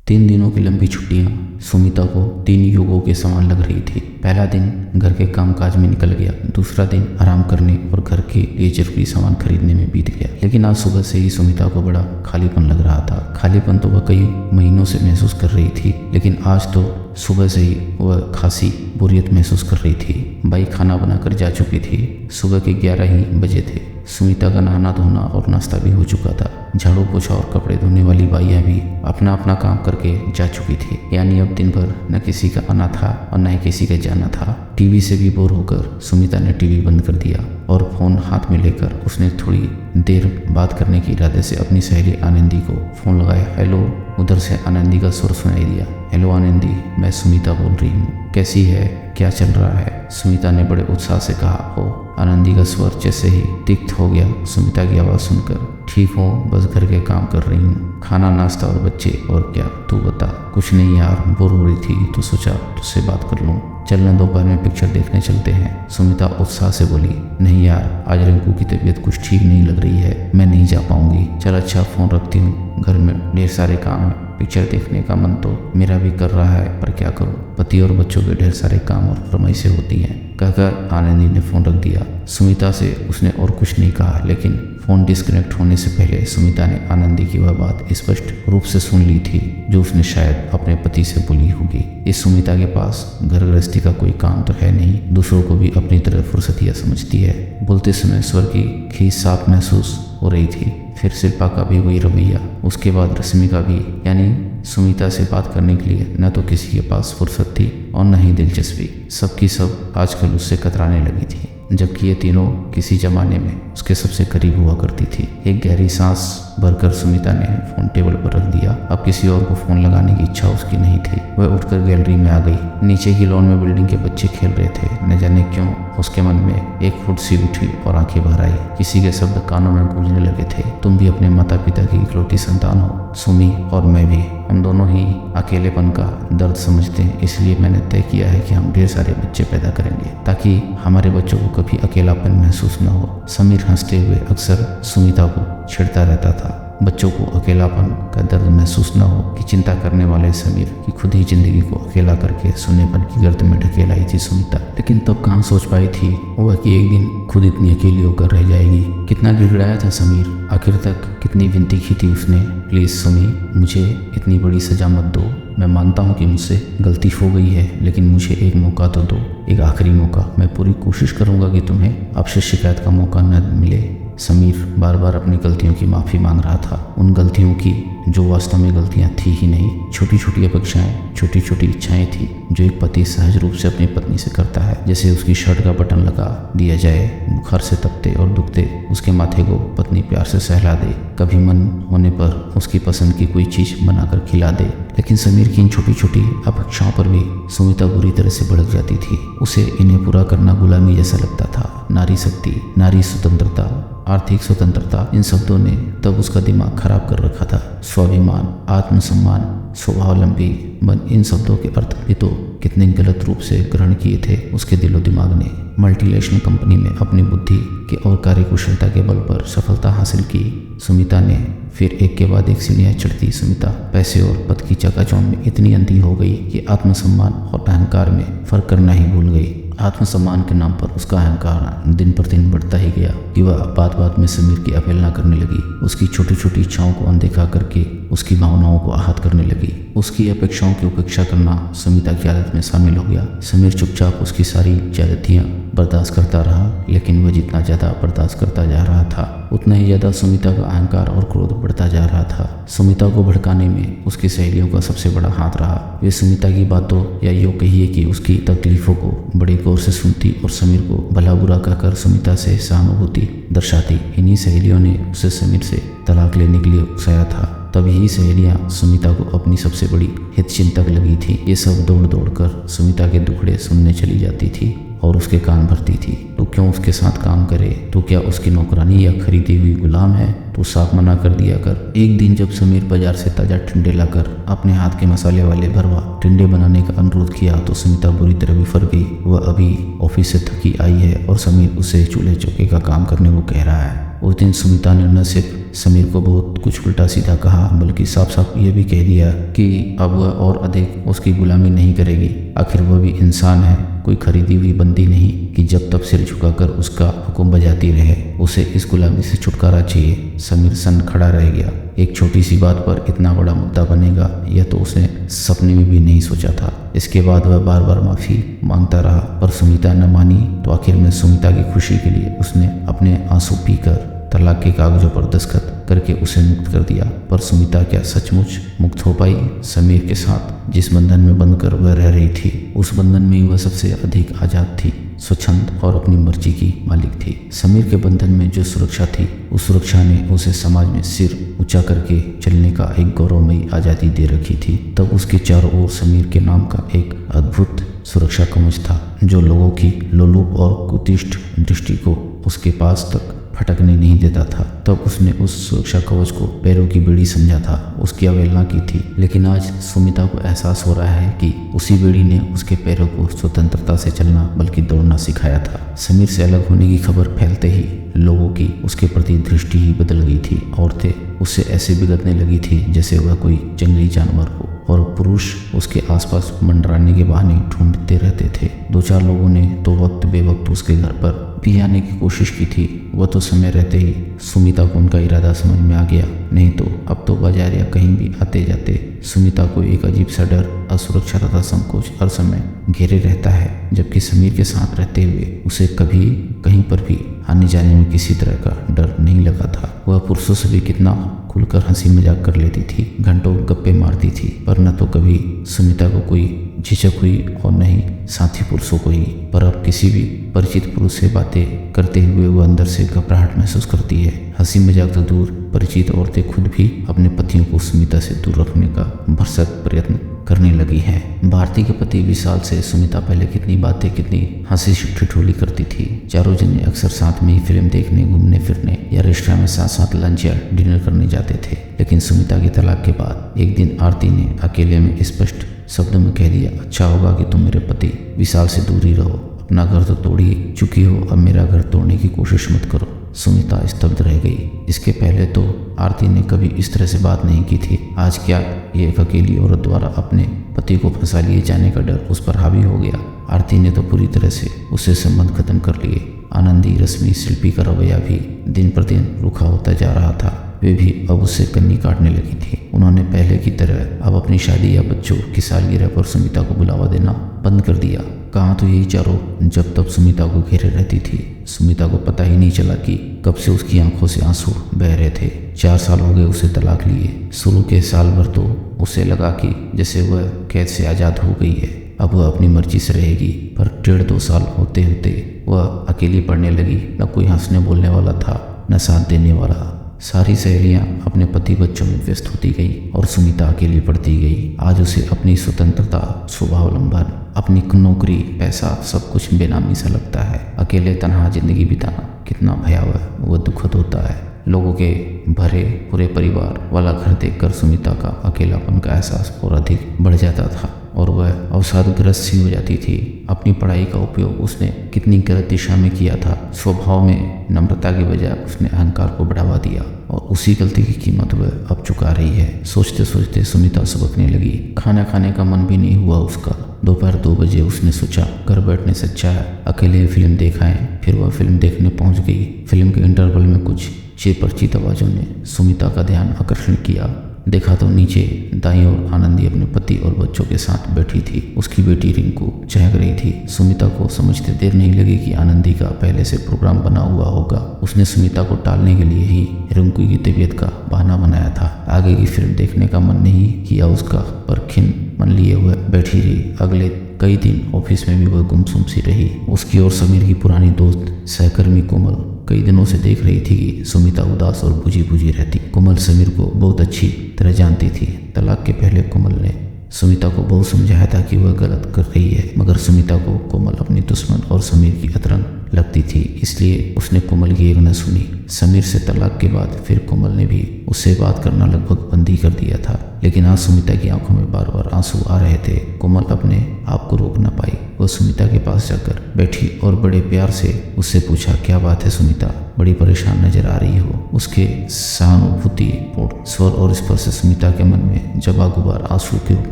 3 दिनों की लंबी छुट्टियां सुमिता को 3 युगों के समान लग रही थी। पहला दिन घर के कामकाज में निकल गया, दूसरा दिन आराम करने और घर के लिए जरूरी सामान खरीदने में बीत गया। लेकिन आज सुबह से ही सुमिता को बड़ा खालीपन लग रहा था। खालीपन तो वह कई महीनों से महसूस कर रही थी, लेकिन आज तो सुबह से ही वह खासी बोरियत महसूस कर रही थी। बाई खाना बनाकर जा चुकी थी। सुबह के 11 ही बजे थे। सुमिता का नहाना धोना और नाश्ता भी हो चुका था। झाड़ू पोछा और कपड़े धोने वाली बाइयाँ भी अपना अपना काम करके जा चुकी थी। यानी अब दिन भर न किसी का आना था और न ही किसी का जाना था। टीवी से भी बोर होकर सुमिता ने टीवी बंद कर दिया और फोन हाथ में लेकर उसने थोड़ी देर बात करने के इरादे से अपनी सहेली आनंदी को फोन लगाया। हेलो। उधर से आनंदी का स्वर सुनाई दिया। हेलो आनंदी, मैं सुमिता बोल रही हूँ। कैसी है, क्या चल रहा है? सुमिता ने बड़े उत्साह से कहा। हो। आनंदी का स्वर जैसे ही तिक्त हो गया सुमिता की आवाज़ सुनकर। ठीक हो, बस घर के काम कर रही हूँ, खाना नाश्ता और बच्चे, और क्या तू बता? कुछ नहीं यार, बोर हो रही थी तो सोचा तुझसे बात कर लूँ। चलना दोपहर में पिक्चर देखने चलते हैं। सुमिता उत्साह से बोली। नहीं यार, आज रिंकू की तबीयत कुछ ठीक नहीं लग रही है, मैं नहीं जा पाऊंगी। चल अच्छा, फ़ोन रखती हूँ, घर में ढेर सारे काम हैं। पिक्चर देखने का मन तो मेरा भी कर रहा है, पर क्या करूं, पति और बच्चों के ढेर सारे काम और फरमाइशें होती हैं, कहकर आनंदी ने फ़ोन रख दिया। सुमिता से उसने और कुछ नहीं कहा, लेकिन फ़ोन डिस्कनेक्ट होने से पहले सुमिता ने आनंदी की वह बात स्पष्ट रूप से सुन ली थी जो उसने शायद अपने पति से बोली होगी। इस सुमिता के पास घर गृहस्थी का कोई काम तो है नहीं, दूसरों को भी अपनी तरह फुर्सतिया समझती है। बोलते समय स्वर की खींच साफ महसूस हो रही थी। फिर शिल्पा का भी वही रवैया, उसके बाद रश्मि का भी। यानी सुमिता से बात करने के लिए न तो किसी के पास फुर्सत थी और न ही दिलचस्पी। सबकी सब आजकल उससे कतराने लगी थी, जबकि ये तीनों किसी जमाने में उसके सबसे करीब हुआ करती थी। एक गहरी सांस भरकर सुमिता ने फोन टेबल पर रख दिया। अब किसी और को फोन लगाने की इच्छा उसकी नहीं थी। वह उठकर गैलरी में आ गई। नीचे की लॉन में बिल्डिंग के बच्चे खेल रहे थे। न जाने क्यों उसके मन में एक फुट सी उठी और आंखें भर आई। किसी के शब्द कानों में गूंजने लगे थे। तुम भी अपने माता पिता की इकलौती संतान हो सुमी, और मैं भी। हम दोनों ही अकेलेपन का दर्द समझते हैं, इसलिए मैंने तय किया है कि हम ढेर सारे बच्चे पैदा करेंगे ताकि हमारे बच्चों को कभी अकेलापन महसूस न हो। समीर हंसते हुए अक्सर सुमिता को छेड़ता रहता था। बच्चों को अकेलापन का दर्द महसूस न हो कि चिंता करने वाले समीर की खुद ही जिंदगी को अकेला करके सुन्नेपन की गर्त में ढकेल आई थी सुमिता। लेकिन तब कहाँ सोच पाई थी वह कि एक दिन खुद इतनी अकेली होकर रह जाएगी। कितना गिड़गिड़ाया था समीर, आखिर तक कितनी विनती की थी उसने। प्लीज़ सुमी, मुझे इतनी बड़ी सजा मत दो। मैं मानता हूँ कि मुझसे गलती हो गई है, लेकिन मुझे एक मौका तो दो, एक आखिरी मौका। मैं पूरी कोशिश करूँगा कि तुम्हें आपसे शिकायत का मौका न मिले। समीर बार बार अपनी गलतियों की माफ़ी मांग रहा था, उन गलतियों की जो वास्तव में गलतियां थी ही नहीं। छोटी छोटी अपेक्षाएं, छोटी छोटी इच्छाएं थी जो एक पति सहज रूप से अपनी पत्नी से करता है। जैसे उसकी शर्ट का बटन लगा दिया जाए, बुखार से तपते और दुखते उसके माथे को पत्नी प्यार से सहला दे, कभी मन होने पर उसकी पसंद की कोई चीज़ बनाकर खिला दे। लेकिन समीर की इन छोटी छोटी अपेक्षाओं पर भी सुमिता बुरी तरह से भड़क जाती थी। उसे इन्हें पूरा करना गुलामी जैसा लगता था। नारी शक्ति, नारी स्वतंत्रता, आर्थिक स्वतंत्रता, इन शब्दों ने तब उसका दिमाग खराब कर रखा था। स्वाभिमान, आत्मसम्मान, स्वावलंबी मन, इन शब्दों के अर्थ भी तो कितने गलत रूप से ग्रहण किए थे उसके दिलो दिमाग ने। मल्टीनेशनल कंपनी में अपनी बुद्धि के और कार्यकुशलता के बल पर सफलता हासिल की सुमिता ने। फिर एक के बाद एक सीढ़ियाँ चढ़ती सुमिता पैसे और पद की चकाचौंध में इतनी अंधी हो गई कि आत्मसम्मान और अहंकार में फर्क करना ही भूल गई। आत्मसम्मान के नाम पर उसका अहंकार दिन प्रतिदिन बढ़ता ही गया कि वह बात बात में समीर की अवहेलना करने लगी। उसकी छोटी छोटी इच्छाओं को अनदेखा करके उसकी भावनाओं को आहत करने लगी। उसकी अपेक्षाओं की उपेक्षा करना सुमिता की आदत में शामिल हो गया। समीर चुपचाप उसकी सारी ज्यादतियाँ बर्दाश्त करता रहा, लेकिन वह जितना ज़्यादा बर्दाश्त करता जा रहा था उतना ही ज़्यादा सुमिता का अहंकार और क्रोध बढ़ता जा रहा था। सुमिता को भड़काने में उसकी सहेलियों का सबसे बड़ा हाथ रहा। वे सुमिता की बातों या यूँ कहिए कि उसकी तकलीफों को बड़े गौर से सुनती और समीर को भला बुरा कहकर सुमिता से सहानुभूति दर्शाती। इन्हीं सहेलियों ने उसे समीर से तलाक लेने के लिए उकसाया था। तब यही सहेलियाँ सुमिता को अपनी सबसे बड़ी हितचिंतक लगी थी। ये सब दौड़ दौड़ कर सुमिता के दुखड़े सुनने चली जाती थी और उसके कान भरती थी। तो क्यों उसके साथ काम करे? तो क्या उसकी नौकरानी या खरीदी हुई गुलाम है? तो साफ मना कर दिया कर। एक दिन जब समीर बाजार से ताजा टिंडे लाकर अपने हाथ के मसाले वाले भरवा टिंडे बनाने का अनुरोध किया तो सुमिता बुरी तरह बिफर गई। वह अभी ऑफिस से थकी आई है और समीर उसे चूल्हे चौके का काम करने को कह रहा है। उस दिन सुमिता ने न सिर्फ समीर को बहुत कुछ उल्टा सीधा कहा बल्कि साफ साफ ये भी कह दिया कि अब वह और अधिक उसकी गुलामी नहीं करेगी। आखिर वह भी इंसान है, कोई खरीदी हुई बंदी नहीं कि जब तब सिर झुकाकर उसका हुक्म बजाती रहे। उसे इस गुलामी से छुटकारा चाहिए। समीर सन खड़ा रह गया। एक छोटी सी बात पर इतना बड़ा मुद्दा बनेगा यह तो उसने सपने में भी नहीं सोचा था। इसके बाद वह बार बार माफी मांगता रहा पर सुमिता न मानी तो आखिर में सुमिता की खुशी के लिए उसने अपने आंसू पीकर तलाक के कागजों पर दस्तखत करके उसे मुक्त कर दिया। पर सुमिता क्या सचमुच मुक्त हो पाई? समीर के साथ जिस बंधन में बंधकर वह रह रही थी उस बंधन में वह सबसे अधिक आज़ाद थी, स्वच्छंद और अपनी मर्जी की मालिक थी। समीर के बंधन में जो सुरक्षा थी उस सुरक्षा ने उसे समाज में सिर ऊंचा करके चलने का एक गौरवमयी आज़ादी दे रखी थी। तब उसके चारों ओर समीर के नाम का एक अद्भुत सुरक्षा कवच था जो लोगों की लोलुप और कुतिष्ठ दृष्टि को उसके पास तक फटकने नहीं देता था। तब उसने उस सुरक्षा कवच को पैरों की बेड़ी समझा था, उसकी अवहेलना की थी। लेकिन आज सुमिता को एहसास हो रहा है कि उसी बेड़ी ने उसके पैरों को स्वतंत्रता से चलना बल्कि दौड़ना सिखाया था। समीर से अलग होने की खबर फैलते ही लोगों की उसके प्रति दृष्टि ही बदल गई थी। औरतें उससे ऐसे बिगड़ने लगी थी जैसे वह कोई जंगली जानवर हो और पुरुष उसके आसपास मंडराने के बहाने ढूंढते रहते थे। दो चार लोगों ने तो वक्त बेवक्त उसके घर पर भी आने की कोशिश की थी। वह तो समय रहते ही सुमिता को उनका इरादा समझ में आ गया, नहीं तो अब तो बाजार या कहीं भी आते जाते सुमिता को एक अजीब सा डर, असुरक्षा तथा संकोच हर समय घेरे रहता है। जबकि समीर के साथ रहते हुए उसे कभी कहीं पर भी आने जाने में किसी तरह का डर नहीं लगा था। वह पुरुषों से भी कितना खुलकर हंसी मजाक कर लेती थी, घंटों गप्पे मारती थी, पर न तो कभी सुमिता को कोई झिझक हुई और न ही साथी पुरुषों को ही। पर अब किसी भी परिचित पुरुष से बातें करते हुए वह अंदर से घबराहट महसूस करती है। हंसी मजाक तो दूर, परिचित औरतें खुद भी अपने पतियों को सुमिता से दूर रखने का भरसक प्रयत्न करने लगी है। भारती के पति विशाल से सुमिता पहले कितनी बातें, कितनी हंसी ठिठोली करती थी। चारों जने अक्सर साथ में ही फिल्म देखने, घूमने फिरने या रेस्टोरेंट में साथ साथ लंच या डिनर करने जाते थे। लेकिन सुमिता के तलाक के बाद एक दिन आरती ने अकेले में स्पष्ट शब्दों में कह दिया, अच्छा होगा कि तुम मेरे पति विशाल से दूर ही रहो। अपना घर तो तोड़ ही चुकी हो, अब मेरा घर तोड़ने की कोशिश मत करो। सुमिता स्तब्ध रह गई। इसके पहले तो आरती ने कभी इस तरह से बात नहीं की थी। आज क्या ये एक अकेली औरत द्वारा अपने पति को फंसा लिए जाने का डर उस पर हावी हो गया। आरती ने तो पूरी तरह से उससे संबंध खत्म कर लिए। आनंदी, रश्मि, शिल्पी का रवैया भी दिन पर दिन रूखा होता जा रहा था। वे भी अब उससे कन्नी काटने लगी थी। उन्होंने पहले की तरह अब अपनी शादी या बच्चों की सालगिरह पर सुमिता को बुलावा देना बंद कर दिया। कहाँ तो यही चारों जब तब सुमिता को घेरे रहती थी। सुमिता को पता ही नहीं चला कि कब से उसकी आंखों से आंसू बह रहे थे। 4 साल हो गए उसे तलाक लिए। शुरू के साल भर तो उसे लगा कि जैसे वह कैद से आज़ाद हो गई है, अब वह अपनी मर्जी से रहेगी। पर 1.5-2 साल होते होते वह अकेली पड़ने लगी। न कोई हंसने बोलने वाला था, न साथ देने वाला। सारी सहेलियां अपने पति बच्चों में व्यस्त होती गई और सुमिता अकेली पड़ती गई। आज उसे अपनी स्वतंत्रता, स्वावलंबन, अपनी नौकरी, पैसा सब कुछ बेनामी सा लगता है। अकेले तन्हा जिंदगी बिताना कितना भयावह व दुखद होता है। लोगों के भरे पूरे परिवार वाला घर देखकर सुमिता का अकेलापन का एहसास और अधिक बढ़ जाता था और वह अवसादग्रस्त सी हो जाती थी। अपनी पढ़ाई का उपयोग उसने कितनी गलत दिशा में किया था। स्वभाव में नम्रता के बजाय उसने अहंकार को बढ़ावा दिया और उसी गलती की कीमत वह अब चुका रही है। सोचते सोचते सुमिता सबकने लगी। खाना खाने का मन भी नहीं हुआ उसका। दोपहर 2 बजे उसने सोचा घर बैठने से अच्छा है अकेले फिल्म देखाएं। फिर वह फिल्म देखने पहुंच गई। फिल्म के इंटरवल में कुछ चिरपरिचित आवाज़ों ने सुमिता का ध्यान आकर्षण किया। देखा तो नीचे दाईं ओर आनंदी अपने पति और बच्चों के साथ बैठी थी। उसकी बेटी रिंकू चहक रही थी। सुमिता को समझते देर नहीं लगी कि आनंदी का पहले से प्रोग्राम बना हुआ होगा। उसने सुमिता को टालने के लिए ही रिंकू की तबीयत का बहाना बनाया था। आगे की फिल्म देखने का मन नहीं किया उसका, पर खिन मन लिए हुए बैठी रही। अगले कई दिन ऑफिस में भी वह गुमसुम सी रही। उसकी और समीर की पुरानी दोस्त सहकर्मी कोमल कई दिनों से देख रही थी कि सुमिता उदास और बुझी बुझी रहती। कोमल समीर को बहुत अच्छी तरह जानती थी। तलाक के पहले कोमल ने सुमिता को बहुत समझाया था कि वह गलत कर रही है, मगर सुमिता को कोमल अपनी दुश्मन और समीर की अतरंग लगती थी, इसलिए उसने कोमल की एक न सुनी। समीर से तलाक के बाद फिर कोमल ने भी उससे बात करना लगभग बंद ही कर दिया था। लेकिन आज सुमिता की आंखों में बार बार आंसू आ रहे थे। कोमल अपने आप को रोक न पाई। वो सुमिता के पास जाकर बैठी और बड़े प्यार से उससे पूछा, क्या बात है सुमिता, बड़ी परेशान नजर आ रही हो। उसके सहानुभूतिपूर्ण स्वर और स्पर्श से सुमिता के मन में जबा गुबार आंसू के रूप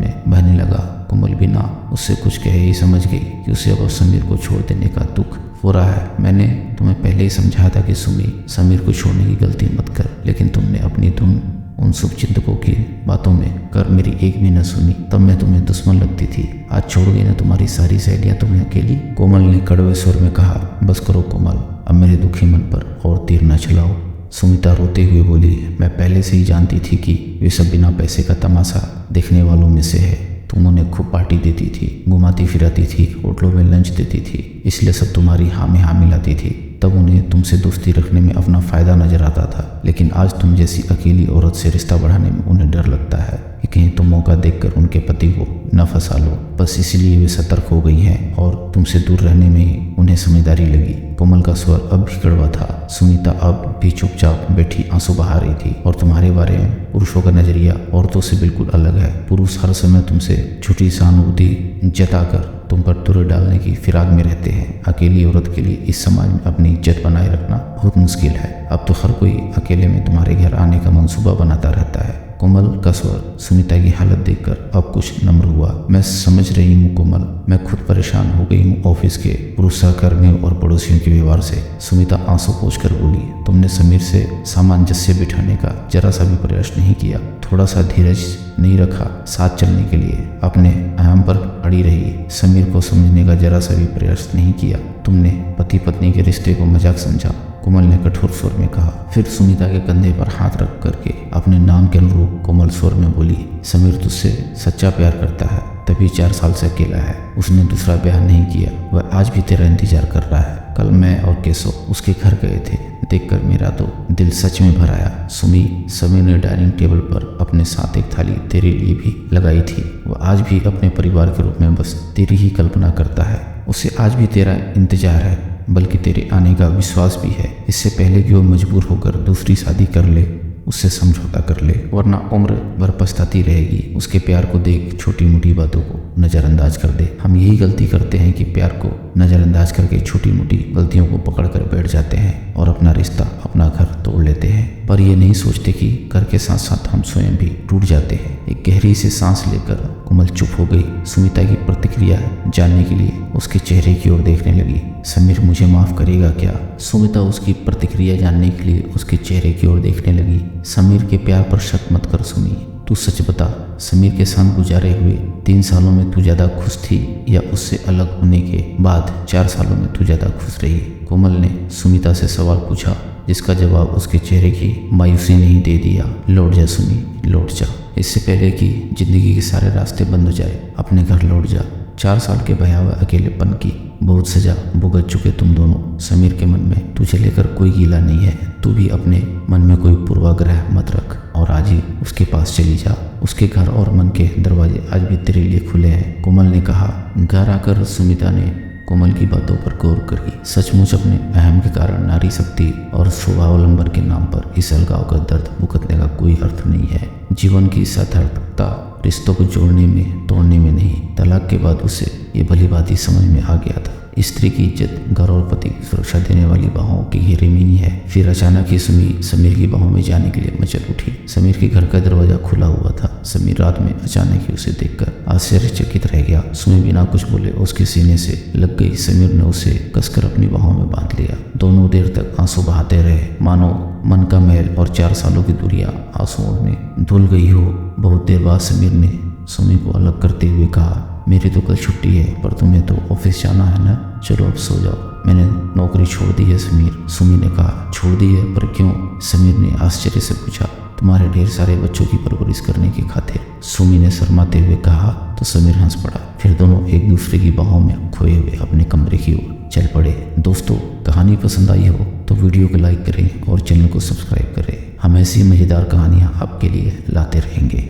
में बहने लगा। कोमल बिना उससे कुछ कहे ही समझ गई कि उसे अब समीर को छोड़ देने का दुख हो रहा है। मैंने तुम्हें पहले ही समझाया था कि सुमी, समीर को छोड़ने की गलती मत कर, लेकिन तुमने अपनी धुन उन शुभचिंतकों की बातों में कर मेरी एक भी न सुनी। तब मैं तुम्हें दुश्मन लगती थी। आज छोड़ गई ना तुम्हारी सारी सहेलियां तुम्हें अकेली। कोमल ने कड़वे स्वर में कहा, बस करो कोमल, अब मेरे दुखी मन पर और तीर न चलाओ। सुमिता रोते हुए बोली, मैं पहले से ही जानती थी कि वे सब बिना पैसे का तमाशा देखने वालों में से है। तुम उन्हें खूब पार्टी देती थी, घुमाती फिराती थी, होटलों में लंच देती थी, इसलिए सब तुम्हारी हाँ में हाँ मिलाती थी। तब उन्हें तुमसे दोस्ती रखने में अपना फायदा नजर आता था, लेकिन आज तुम जैसी अकेली औरत से रिश्ता बढ़ाने में उन्हें डर लगता है कि कहीं तुम मौका देखकर उनके पति को न फंसा लो। बस इसलिए वे सतर्क हो गई हैं और तुमसे दूर रहने में ही उन्हें समझदारी लगी। कोमल का स्वर अब भी कड़वा था। सुमिता अब भी चुपचाप बैठी आंसू बहा रही थी। और तुम्हारे बारे में पुरुषों का नजरिया औरतों से बिल्कुल अलग है। पुरुष हर समय तुमसे झूठी सहानुभूति जताकर तुम पर तुरे डालने की फिराक में रहते हैं। अकेली औरत के लिए इस समाज में अपनी इज्जत बनाए रखना बहुत मुश्किल है। अब तो हर कोई अकेले में तुम्हारे घर आने का मंसूबा बनाता रहता है। कोमल का स्वर सुमिता की हालत देखकर अब कुछ नम्र हुआ। मैं समझ रही हूँ कोमल, मैं खुद परेशान हो गई हूँ ऑफिस के पुरुष सहकर्मियों और पड़ोसियों के व्यवहार से। सुमिता आंसू पोंछकर बोली, तुमने समीर से सामंजस्य बिठाने का जरा सा भी प्रयास नहीं किया, थोड़ा सा धीरज नहीं रखा साथ चलने के लिए, अपने अहम पर अड़ी रही, समीर को समझने का जरा सा भी प्रयास नहीं किया, तुमने पति पत्नी के रिश्ते को मजाक समझा। कोमल ने कठोर स्वर में कहा। फिर सुमिता के कंधे पर हाथ रख करके अपने नाम के अनुरूप कोमल स्वर में बोली, समीर तुझसे सच्चा प्यार करता है, तभी 4 साल से अकेला है। उसने दूसरा ब्याह नहीं किया, वह आज भी तेरा इंतजार कर रहा है। कल मैं और केशव उसके घर गए थे, देखकर मेरा तो दिल सच में भर आया। समीर ने डाइनिंग टेबल पर अपने साथ एक थाली तेरे लिए भी लगाई थी। वह आज भी अपने परिवार के रूप में बस तेरी ही कल्पना करता है। उसे आज भी तेरा इंतजार है, बल्कि तेरे आने का विश्वास भी है। इससे पहले कि वो मजबूर होकर दूसरी शादी कर ले, उससे समझौता कर ले, वरना उम्र भर पछताती रहेगी। उसके प्यार को देख छोटी मोटी बातों को नज़रअंदाज कर दे। हम यही गलती करते हैं कि प्यार को नज़रअंदाज करके छोटी मोटी गलतियों को पकड़ कर बैठ जाते हैं और अपना रिश्ता, अपना घर तोड़ लेते हैं। पर ये नहीं सोचते कि घर के साथ साथ हम स्वयं भी टूट जाते हैं। एक गहरी से सांस लेकर कोमल चुप हो गई। सुमिता की प्रतिक्रिया जानने के लिए उसके चेहरे की ओर देखने लगी। समीर मुझे माफ करेगा क्या? सुमिता उसकी प्रतिक्रिया जानने के लिए उसके चेहरे की ओर देखने लगी। समीर के प्यार पर शक मत कर सुमी, तू सच बता, समीर के साथ गुजारे हुए 3 सालों में तू ज्यादा खुश थी या उससे अलग होने के बाद 4 सालों में तू ज्यादा खुश रही? कोमल ने सुमिता से सवाल पूछा, जिसका जवाब उसके चेहरे की मायूसी ने ही दे दिया। लौट जा सुमी, लौट जा, इससे पहले कि जिंदगी के सारे रास्ते बंद हो जाए, अपने घर लौट जा। 4 साल के भयावह अकेलेपन की बहुत सजा भुगत चुके तुम दोनों। समीर के मन में तुझे लेकर कोई गीला नहीं है। तू भी अपने मन में कोई पूर्वाग्रह मत रख और आज ही उसके पास चली जा। उसके घर और मन के दरवाजे आज भी तेरे लिए खुले हैं, कोमल ने कहा। घर आकर सुमिता ने कोमल की बातों पर गौर करी। सचमुच अपने अहम के कारण नारी शक्ति और स्वभावलंबन के नाम पर इस अलगाव का दर्द भुगतने का कोई अर्थ नहीं है। जीवन की सार्थकता रिश्तों को जोड़ने में, तोड़ने में नहीं। तलाक के बाद उसे ये भली भांति समझ में आ गया था, स्त्री की इज्जत घर और पति की सुरक्षा देने वाली बाहों की घेरे में ही है। फिर अचानक ही सुमी समीर की बाहों में जाने के लिए मचल उठी। समीर के घर का दरवाजा खुला हुआ था। समीर रात में अचानक ही उसे देखकर आश्चर्यचकित रह गया। सुमी बिना कुछ बोले उसके सीने से लग गई। समीर ने उसे कसकर अपनी बाहों में बांध लिया। दोनों देर तक आंसू बहाते रहे, मानो मन का महल और 4 सालों की दूरियां आंसुओं में धुल गई हो। बहुत देर बाद समीर ने सुमी को अलग करते हुए कहा, मेरी तो कल छुट्टी है, पर तुम्हें तो ऑफिस जाना है ना, चलो अब सो जाओ। मैंने नौकरी छोड़ दी है समीर, सुमी ने कहा। छोड़ दी है? पर क्यों? समीर ने आश्चर्य से पूछा। तुम्हारे ढेर सारे बच्चों की परवरिश करने की खातिर, सुमी ने शर्माते हुए कहा। तो समीर हंस पड़ा। फिर दोनों एक दूसरे की बाहों में खोए हुए अपने कमरे की ओर चल पड़े। दोस्तों, कहानी पसंद आई हो तो वीडियो को लाइक करें और चैनल को सब्सक्राइब करें। हम ऐसी मज़ेदार कहानियाँ आपके लिए लाते रहेंगे।